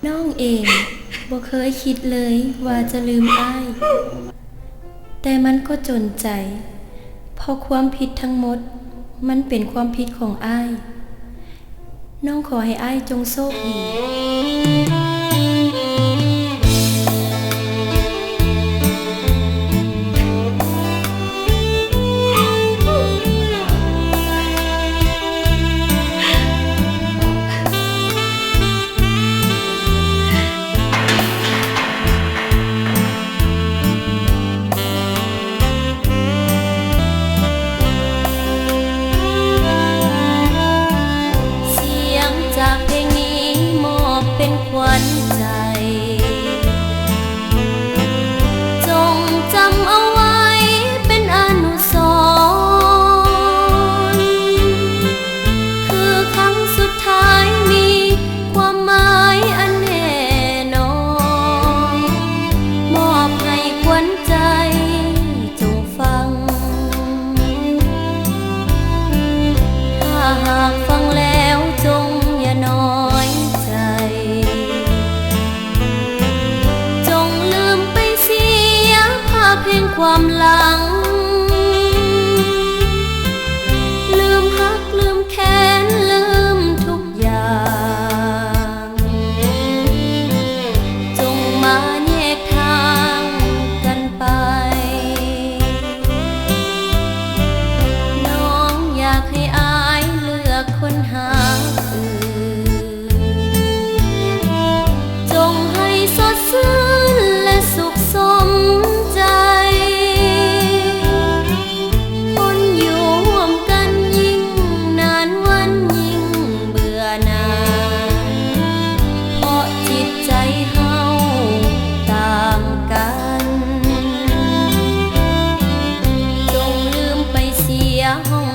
น้องเองบ่เคยคิดเลยว่าจะลืมอ้ายแต่มันก็จนใจเพราะความผิดทั้งหมดมันเป็นความผิดของอ้ายน้องขอให้อ้ายจงโชคดีความหลังลืมฮักลืมแค้นลืมทุกอย่างจงมาแยกทางกันไปน้องอยากให้อายเลือกคนหาอื่นจงให้สดชื่นและสุขสมใจห้อง